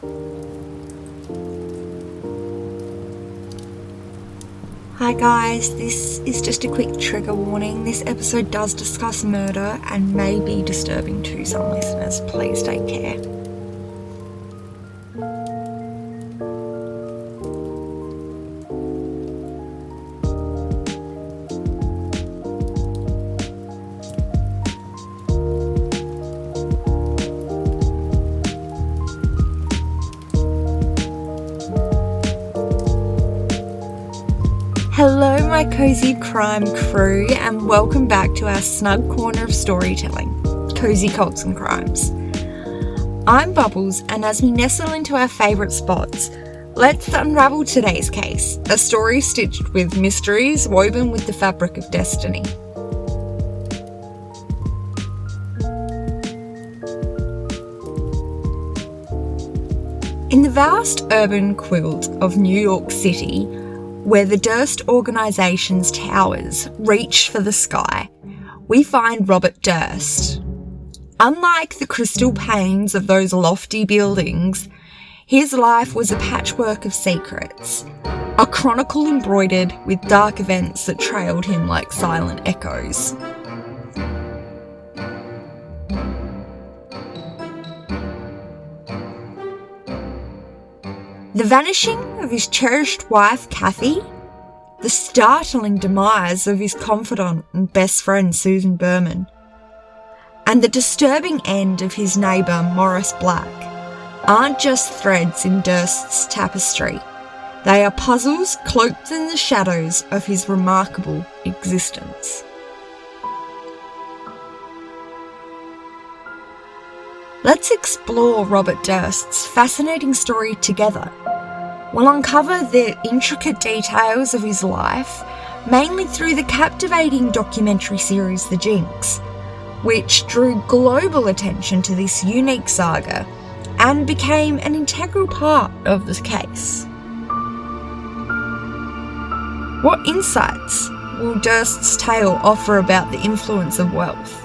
Hi guys, this is just a quick trigger warning. This episode does discuss murder and may be disturbing to some listeners. Please take care. Hello my cozy crime crew and welcome back to our snug corner of storytelling, Cozy Cults and Crimes. I'm Bubbles, and as we nestle into our favourite spots, let's unravel today's case, a story stitched with mysteries woven with the fabric of destiny. In the vast urban quilt of New York City, where the Durst Organization's towers reach for the sky, we find Robert Durst. Unlike the crystal panes of those lofty buildings, his life was a patchwork of secrets, a chronicle embroidered with dark events that trailed him like silent echoes. The vanishing of his cherished wife, Kathie, the startling demise of his confidant and best friend, Susan Berman, and the disturbing end of his neighbour, Morris Black, aren't just threads in Durst's tapestry. They are puzzles cloaked in the shadows of his remarkable existence. Let's explore Robert Durst's fascinating story together. We'll uncover the intricate details of his life, mainly through the captivating documentary series The Jinx, which drew global attention to this unique saga and became an integral part of the case. What insights will Durst's tale offer about the influence of wealth,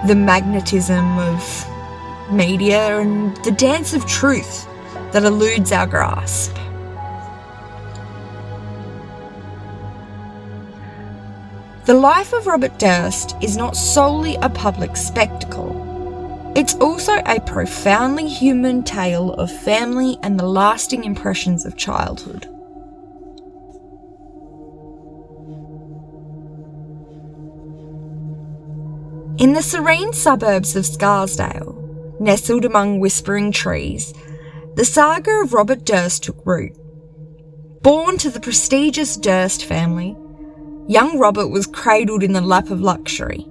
the magnetism of media, and the dance of truth that eludes our grasp? The life of Robert Durst is not solely a public spectacle. It's also a profoundly human tale of family and the lasting impressions of childhood. In the serene suburbs of Scarsdale, nestled among whispering trees, the saga of Robert Durst took root. Born to the prestigious Durst family, young Robert was cradled in the lap of luxury,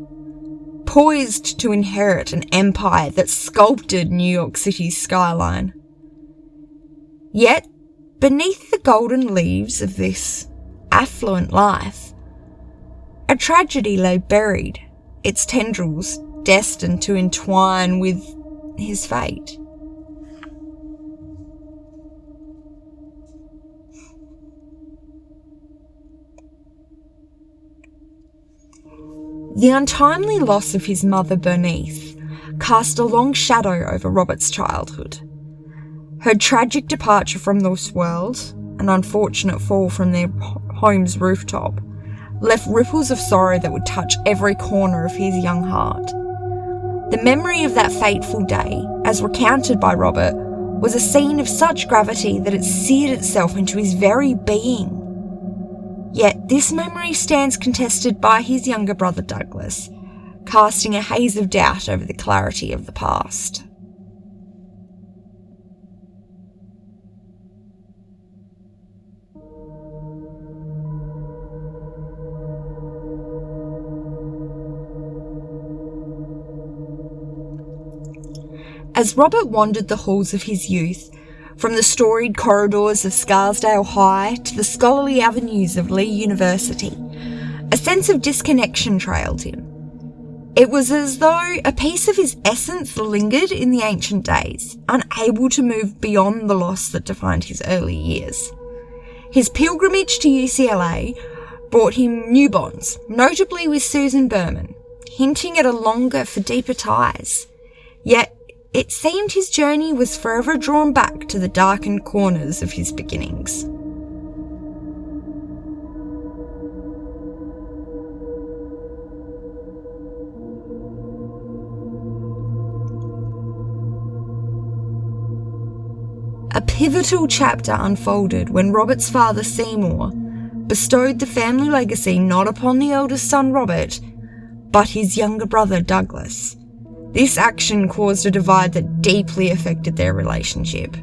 poised to inherit an empire that sculpted New York City's skyline. Yet, beneath the golden leaves of this affluent life, a tragedy lay buried, its tendrils destined to entwine with his fate. The untimely loss of his mother, Bernice, cast a long shadow over Robert's childhood. Her tragic departure from this world, an unfortunate fall from their home's rooftop, left ripples of sorrow that would touch every corner of his young heart. The memory of that fateful day, as recounted by Robert, was a scene of such gravity that it seared itself into his very being. Yet this memory stands contested by his younger brother Douglas, casting a haze of doubt over the clarity of the past. As Robert wandered the halls of his youth, from the storied corridors of Scarsdale High to the scholarly avenues of Lee University, a sense of disconnection trailed him. It was as though a piece of his essence lingered in the ancient days, unable to move beyond the loss that defined his early years. His pilgrimage to UCLA brought him new bonds, notably with Susan Berman, hinting at a longer for deeper ties. Yet It seemed his journey was forever drawn back to the darkened corners of his beginnings. A pivotal chapter unfolded when Robert's father Seymour bestowed the family legacy not upon the eldest son Robert, but his younger brother Douglas. This action caused a divide that deeply affected their relationship.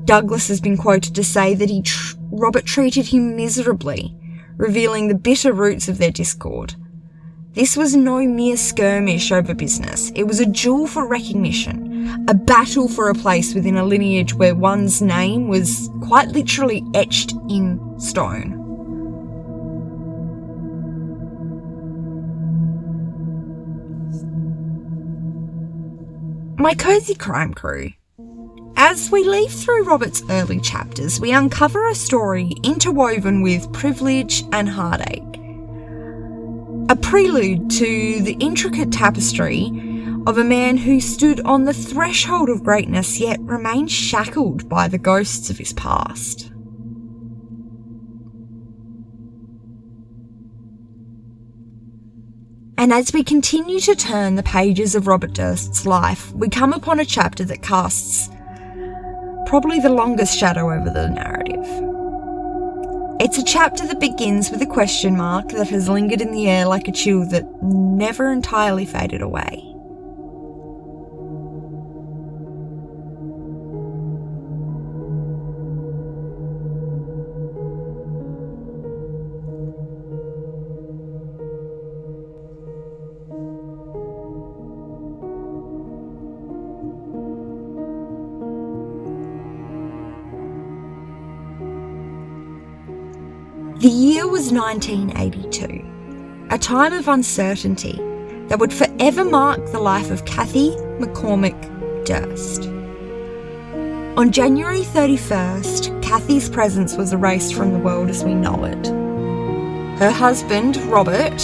Douglas has been quoted to say that Robert treated him miserably, revealing the bitter roots of their discord. This was no mere skirmish over business. It was a duel for recognition, a battle for a place within a lineage where one's name was quite literally etched in stone. My cosy crime crew. As we leaf through Robert's early chapters, we uncover a story interwoven with privilege and heartache. A prelude to the intricate tapestry of a man who stood on the threshold of greatness yet remained shackled by the ghosts of his past. And as we continue to turn the pages of Robert Durst's life, we come upon a chapter that casts probably the longest shadow over the narrative. It's a chapter that begins with a question mark that has lingered in the air like a chill that never entirely faded away. The year was 1982, a time of uncertainty that would forever mark the life of Kathie McCormick Durst. On January 31st, Kathie's presence was erased from the world as we know it. Her husband, Robert,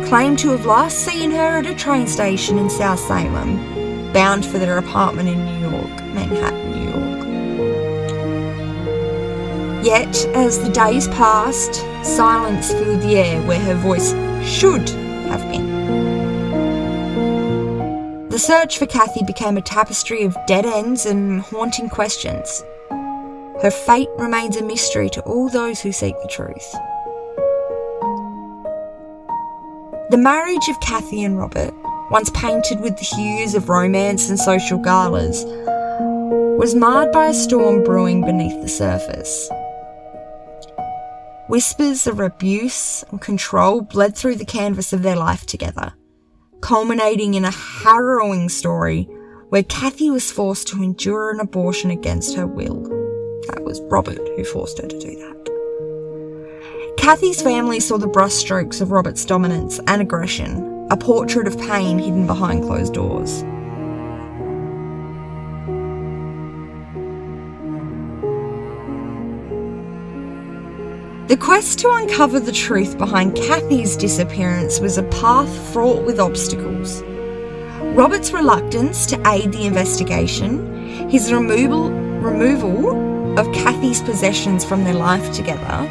claimed to have last seen her at a train station in South Salem, bound for their apartment in Manhattan, New York. Yet, as the days passed, silence filled the air where her voice should have been. The search for Kathie became a tapestry of dead ends and haunting questions. Her fate remains a mystery to all those who seek the truth. The marriage of Kathie and Robert, once painted with the hues of romance and social galas, was marred by a storm brewing beneath the surface. Whispers of abuse and control bled through the canvas of their life together, culminating in a harrowing story where Kathie was forced to endure an abortion against her will. That was Robert who forced her to do that. Kathie's family saw the brushstrokes of Robert's dominance and aggression, a portrait of pain hidden behind closed doors. The quest to uncover the truth behind Kathie's disappearance was a path fraught with obstacles. Robert's reluctance to aid the investigation, his removal of Kathie's possessions from their life together,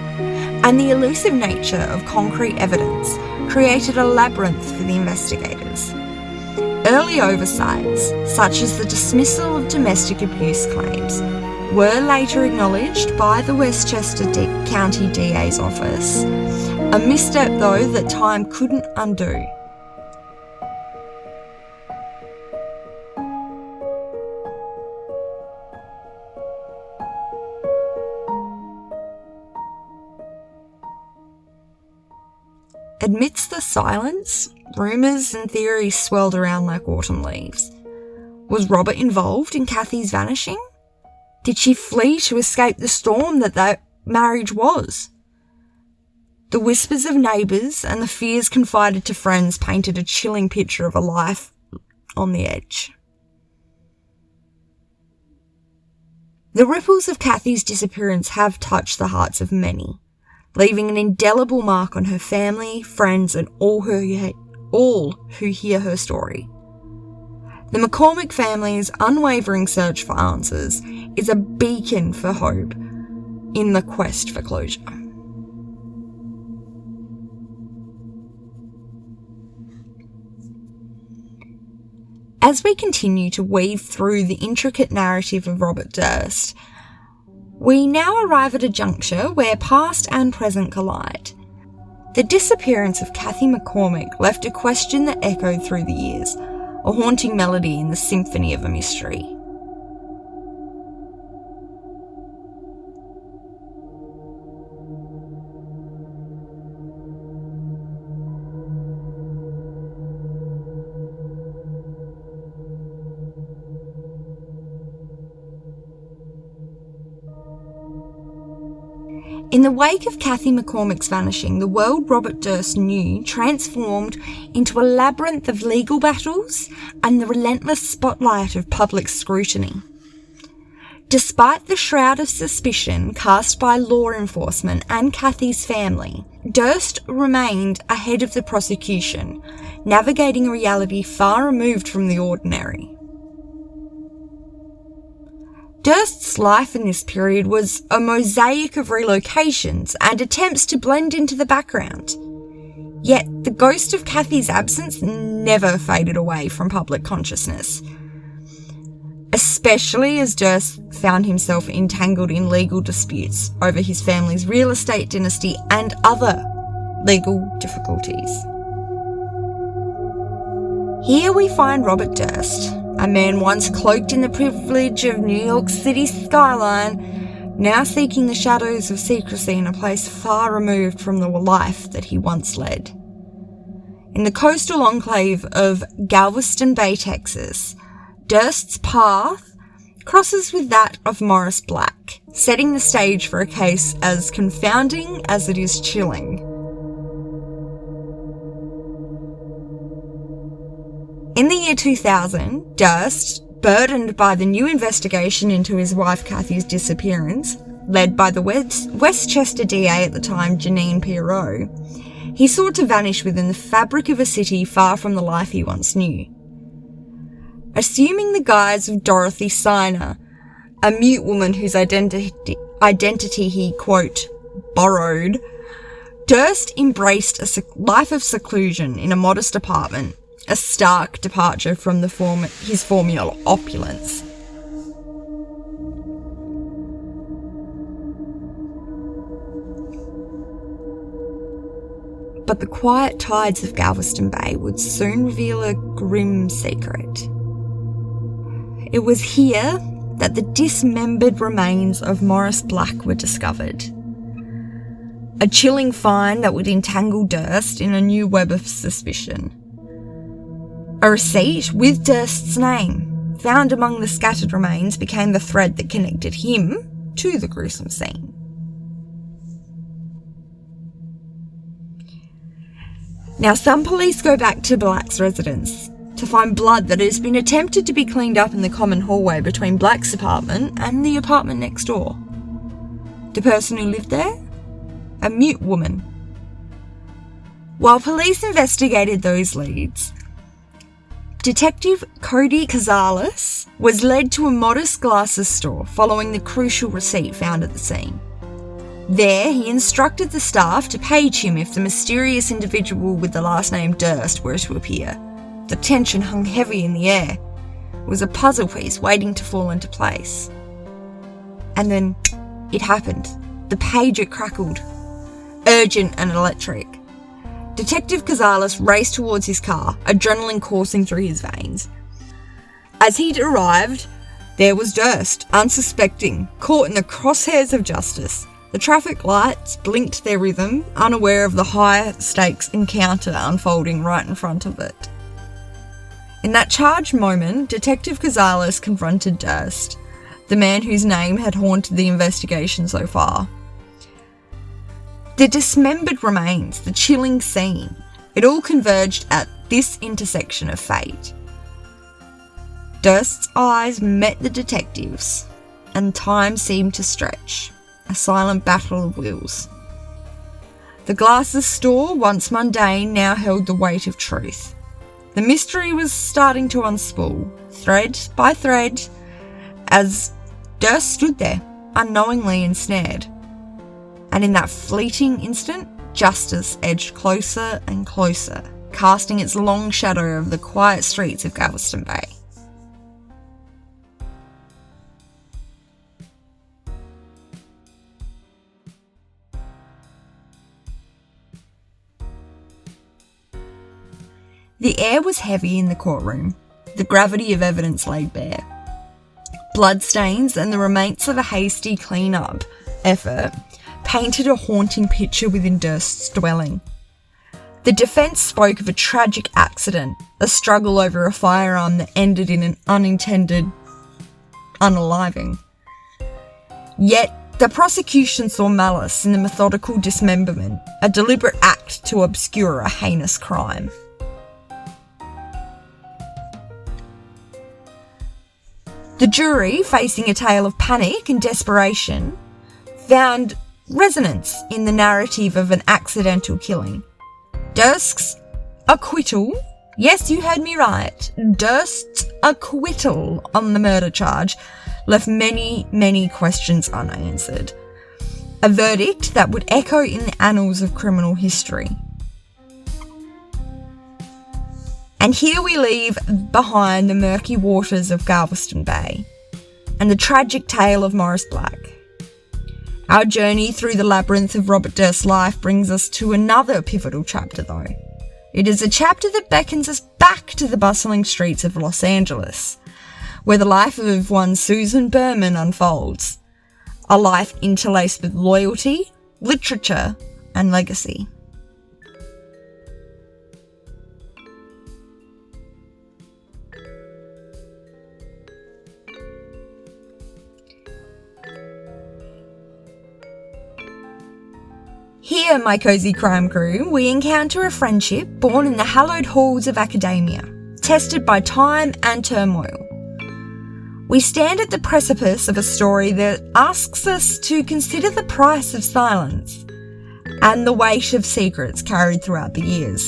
and the elusive nature of concrete evidence created a labyrinth for the investigators. Early oversights, such as the dismissal of domestic abuse claims, were later acknowledged by the Westchester County DA's office, a misstep though that time couldn't undo. Amidst the silence, rumours and theories swirled around like autumn leaves. Was Robert involved in Kathie's vanishing? Did she flee to escape the storm that their marriage was? The whispers of neighbours and the fears confided to friends painted a chilling picture of a life on the edge. The ripples of Kathie's disappearance have touched the hearts of many, leaving an indelible mark on her family, friends, and all who hear her story. The McCormick family's unwavering search for answers is a beacon for hope in the quest for closure. As we continue to weave through the intricate narrative of Robert Durst, we now arrive at a juncture where past and present collide. The disappearance of Kathie McCormick left a question that echoed through the years, a haunting melody in the symphony of a mystery. In the wake of Kathie McCormick's vanishing, the world Robert Durst knew transformed into a labyrinth of legal battles and the relentless spotlight of public scrutiny. Despite the shroud of suspicion cast by law enforcement and Kathie's family, Durst remained ahead of the prosecution, navigating a reality far removed from the ordinary. Durst's life in this period was a mosaic of relocations and attempts to blend into the background. Yet the ghost of Kathie's absence never faded away from public consciousness, especially as Durst found himself entangled in legal disputes over his family's real estate dynasty and other legal difficulties. Here we find Robert Durst, a man once cloaked in the privilege of New York City's skyline, now seeking the shadows of secrecy in a place far removed from the life that he once led. In the coastal enclave of Galveston Bay, Texas, Durst's path crosses with that of Morris Black, setting the stage for a case as confounding as it is chilling. In the year 2000, Durst, burdened by the new investigation into his wife Kathie's disappearance, led by the Westchester DA at the time, Janine Pirot, he sought to vanish within the fabric of a city far from the life he once knew. Assuming the guise of Dorothy Siner, a mute woman whose identity he, quote, borrowed, Durst embraced a life of seclusion in a modest apartment, a stark departure from his former opulence. But the quiet tides of Galveston Bay would soon reveal a grim secret. It was here that the dismembered remains of Morris Black were discovered. A chilling find that would entangle Durst in a new web of suspicion. A receipt with Durst's name, found among the scattered remains, became the thread that connected him to the gruesome scene. Now, some police go back to Black's residence to find blood that has been attempted to be cleaned up in the common hallway between Black's apartment and the apartment next door. The person who lived there? A mute woman. While police investigated those leads, Detective Cody Cazares was led to a modest glasses store following the crucial receipt found at the scene. There, he instructed the staff to page him if the mysterious individual with the last name Durst were to appear. The tension hung heavy in the air. It was a puzzle piece waiting to fall into place. And then it happened. The pager crackled. Urgent and electric. Detective Cazares raced towards his car, adrenaline coursing through his veins. As he'd arrived, there was Durst, unsuspecting, caught in the crosshairs of justice. The traffic lights blinked their rhythm, unaware of the high-stakes encounter unfolding right in front of it. In that charged moment, Detective Cazares confronted Durst, the man whose name had haunted the investigation so far. The dismembered remains, the chilling scene, it all converged at this intersection of fate. Durst's eyes met the detective's, and time seemed to stretch, a silent battle of wills. The glasses store, once mundane, now held the weight of truth. The mystery was starting to unspool, thread by thread, as Durst stood there, unknowingly ensnared. And in that fleeting instant, justice edged closer and closer, casting its long shadow over the quiet streets of Galveston Bay. The air was heavy in the courtroom, the gravity of evidence laid bare. Bloodstains and the remains of a hasty clean-up effort painted a haunting picture within Durst's dwelling. The defence spoke of a tragic accident, a struggle over a firearm that ended in an unintended unaliving. Yet, the prosecution saw malice in the methodical dismemberment, a deliberate act to obscure a heinous crime. The jury, facing a tale of panic and desperation, found resonance in the narrative of an accidental killing. Durst's acquittal, yes, you heard me right, Durst's acquittal on the murder charge left many, many questions unanswered. A verdict that would echo in the annals of criminal history. And here we leave behind the murky waters of Galveston Bay and the tragic tale of Morris Black. Our journey through the labyrinth of Robert Durst's life brings us to another pivotal chapter though. It is a chapter that beckons us back to the bustling streets of Los Angeles, where the life of one Susan Berman unfolds. A life interlaced with loyalty, literature, and legacy. Here, my cosy crime crew, we encounter a friendship born in the hallowed halls of academia, tested by time and turmoil. We stand at the precipice of a story that asks us to consider the price of silence and the weight of secrets carried throughout the years.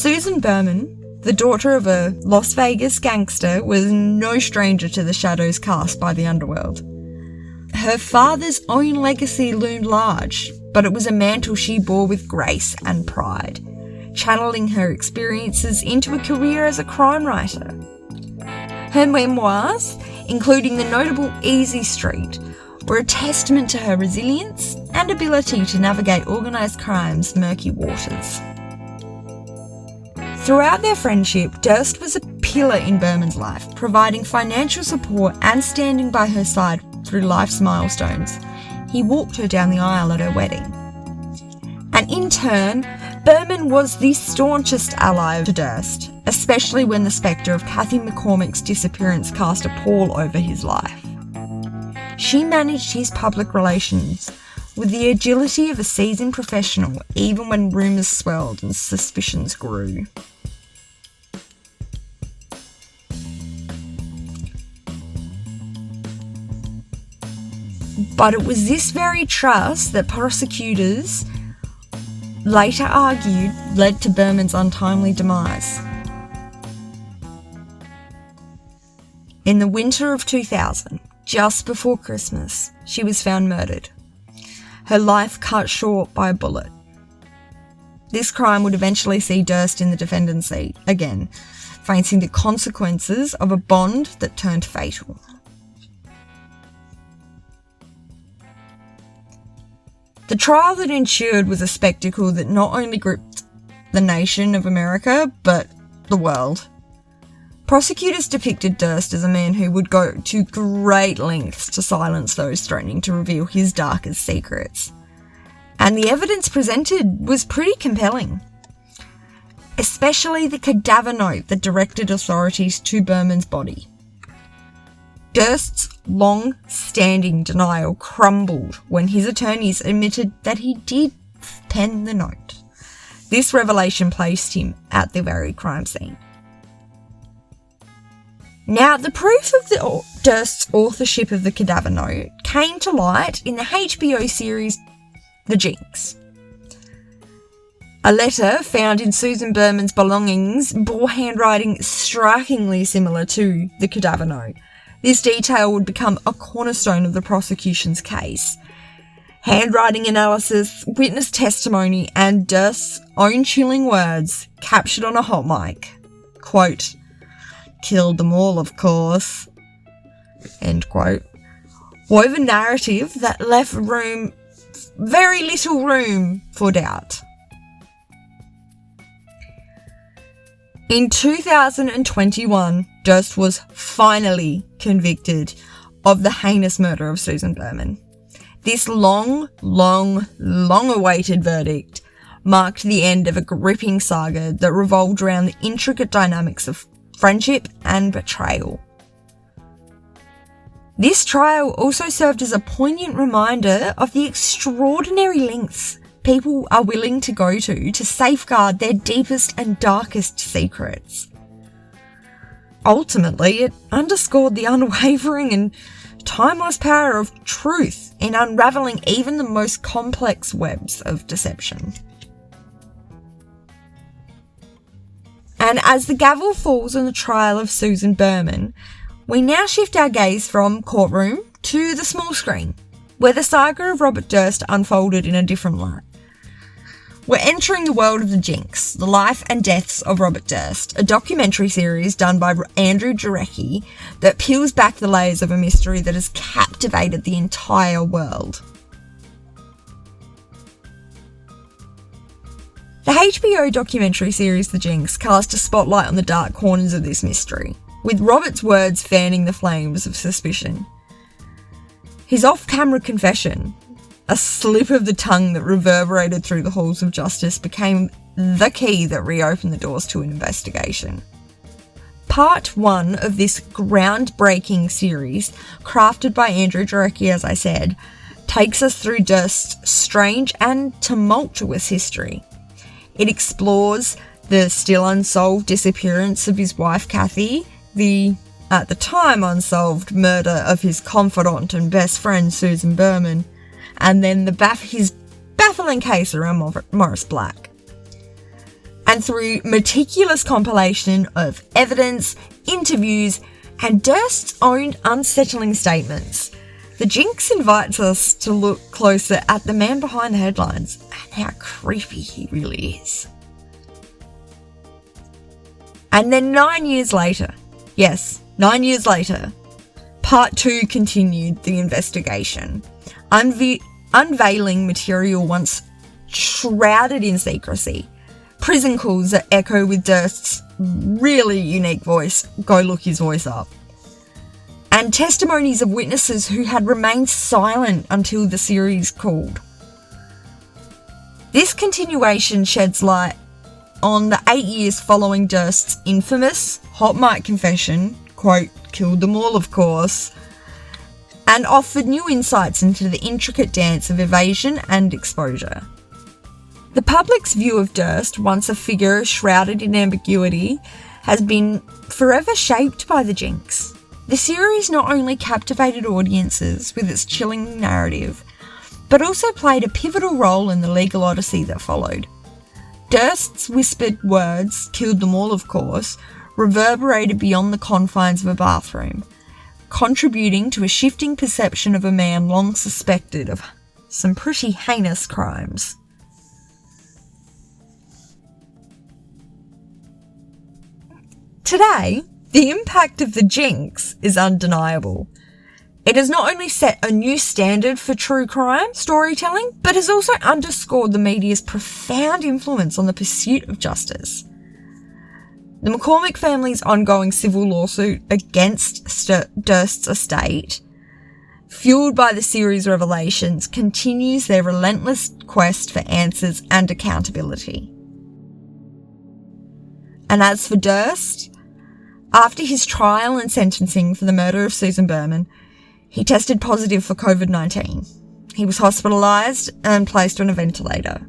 Susan Berman, the daughter of a Las Vegas gangster, was no stranger to the shadows cast by the underworld. Her father's own legacy loomed large, but it was a mantle she bore with grace and pride, channeling her experiences into a career as a crime writer. Her memoirs, including the notable Easy Street, were a testament to her resilience and ability to navigate organised crime's murky waters. Throughout their friendship, Durst was a pillar in Berman's life, providing financial support and standing by her side through life's milestones. He walked her down the aisle at her wedding. And in turn, Berman was the staunchest ally to Durst, especially when the spectre of Kathie McCormick's disappearance cast a pall over his life. She managed his public relations with the agility of a seasoned professional, even when rumours swelled and suspicions grew. But it was this very trust that prosecutors later argued led to Berman's untimely demise. In the winter of 2000, just before Christmas, she was found murdered, her life cut short by a bullet. This crime would eventually see Durst in the defendant's seat again, facing the consequences of a bond that turned fatal. The trial that ensued was a spectacle that not only gripped the nation of America, but the world. Prosecutors depicted Durst as a man who would go to great lengths to silence those threatening to reveal his darkest secrets. And the evidence presented was pretty compelling, especially the cadaver note that directed authorities to Berman's body. Durst's long-standing denial crumbled when his attorneys admitted that he did pen the note. This revelation placed him at the very crime scene. Now, the proof of Durst's authorship of the cadaver note came to light in the HBO series The Jinx. A letter found in Susan Berman's belongings bore handwriting strikingly similar to the cadaver note. This detail would become a cornerstone of the prosecution's case. Handwriting analysis, witness testimony, and Durst's own chilling words captured on a hot mic. Quote, "Killed them all, of course," end quote, wove a narrative that left very little room for doubt. In 2021, Durst was finally convicted of the heinous murder of Susan Berman. This long-awaited verdict marked the end of a gripping saga that revolved around the intricate dynamics of friendship and betrayal. This trial also served as a poignant reminder of the extraordinary lengths people are willing to go to safeguard their deepest and darkest secrets. Ultimately, it underscored the unwavering and timeless power of truth in unravelling even the most complex webs of deception. And as the gavel falls on the trial of Susan Berman, we now shift our gaze from courtroom to the small screen, where the saga of Robert Durst unfolded in a different light. We're entering the world of the Jinx, the life and deaths of Robert Durst, a documentary series done by Andrew Jarecki that peels back the layers of a mystery that has captivated the entire world. The HBO documentary series The Jinx cast a spotlight on the dark corners of this mystery, with Robert's words fanning the flames of suspicion. His off-camera confession, a slip of the tongue that reverberated through the halls of justice, became the key that reopened the doors to an investigation. Part 1 of this groundbreaking series, crafted by Andrew Jarecki, as I said, takes us through Durst's strange and tumultuous history. It explores the still unsolved disappearance of his wife Kathie, the, at the time, unsolved murder of his confidant and best friend Susan Berman, and then his baffling case around Morris Black. And through meticulous compilation of evidence, interviews, and Durst's own unsettling statements, The Jinx invites us to look closer at the man behind the headlines and how creepy he really is. And then 9 years later, yes, 9 years later, Part 2 continued the investigation, unveiling material once shrouded in secrecy. Prison calls that echo with Durst's really unique voice, go look his voice up. And testimonies of witnesses who had remained silent until the series called. This continuation sheds light on the 8 years following Durst's infamous hot mic confession, quote, "Killed them all, of course," and offered new insights into the intricate dance of evasion and exposure. The public's view of Durst, once a figure shrouded in ambiguity, has been forever shaped by the Jinx. The series not only captivated audiences with its chilling narrative, but also played a pivotal role in the legal odyssey that followed. Durst's whispered words, "Killed them all, of course," reverberated beyond the confines of a bathroom, contributing to a shifting perception of a man long suspected of some pretty heinous crimes. Today, the impact of the Jinx is undeniable. It has not only set a new standard for true crime storytelling, but has also underscored the media's profound influence on the pursuit of justice. The McCormick family's ongoing civil lawsuit against Durst's estate, fueled by the series' revelations, continues their relentless quest for answers and accountability. And as for Durst, after his trial and sentencing for the murder of Susan Berman, he tested positive for COVID-19. He was hospitalised and placed on a ventilator.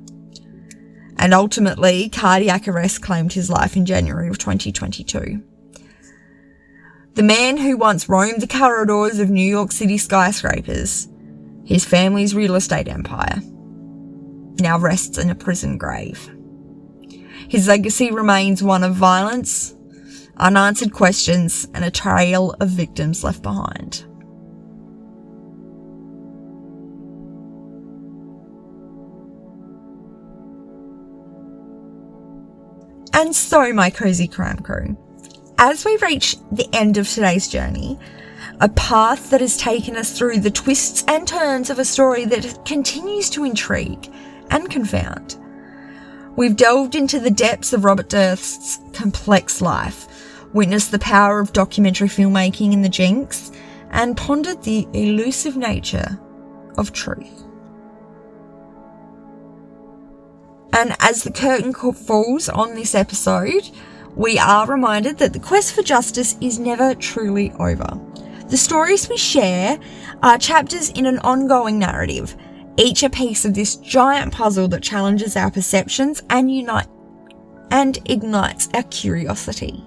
And ultimately, cardiac arrest claimed his life in January of 2022. The man who once roamed the corridors of New York City skyscrapers, his family's real estate empire, now rests in a prison grave. His legacy remains one of violence, unanswered questions, and a trail of victims left behind. And so, my cozy crime crew, as we reach the end of today's journey, a path that has taken us through the twists and turns of a story that continues to intrigue and confound. We've delved into the depths of Robert Durst's complex life, witnessed the power of documentary filmmaking in the Jinx, and pondered the elusive nature of truth. And as the curtain falls on this episode, we are reminded that the quest for justice is never truly over. The stories we share are chapters in an ongoing narrative, each a piece of this giant puzzle that challenges our perceptions and ignites our curiosity.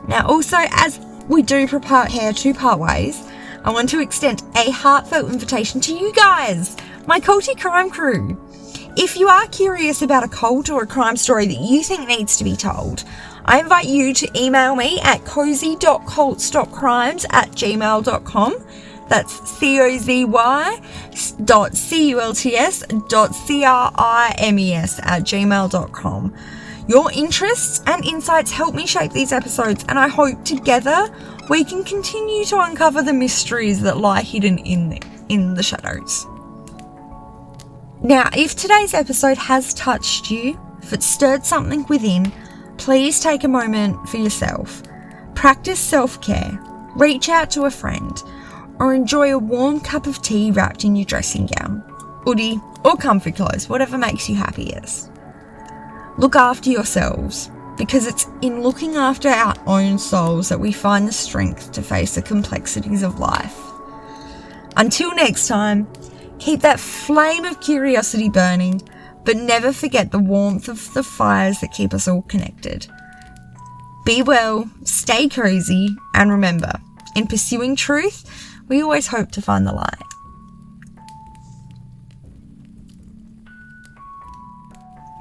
Now, also, as we do prepare to part ways, I want to extend a heartfelt invitation to you guys, my culty crime crew. If you are curious about a cult or a crime story that you think needs to be told, I invite you to email me at cozy.cults.crimes@gmail.com. That's cozy.cults.crimes@gmail.com. Your interests and insights help me shape these episodes, and I hope together we can continue to uncover the mysteries that lie hidden in the shadows. Now, if today's episode has touched you, if it stirred something within, please take a moment for yourself. Practice self-care, reach out to a friend, or enjoy a warm cup of tea wrapped in your dressing gown, hoodie, or comfy clothes, whatever makes you happiest. Look after yourselves, because it's in looking after our own souls that we find the strength to face the complexities of life. Until next time, keep that flame of curiosity burning, but never forget the warmth of the fires that keep us all connected. Be well, stay cozy, and remember, in pursuing truth, we always hope to find the light.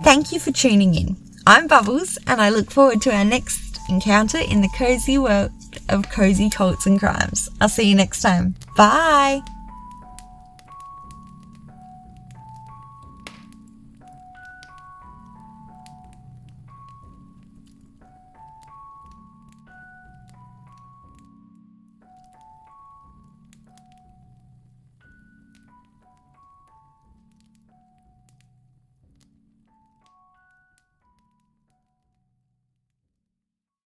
Thank you for tuning in. I'm Bubbles, and I look forward to our next encounter in the cozy world of cozy cults and crimes. I'll see you next time. Bye!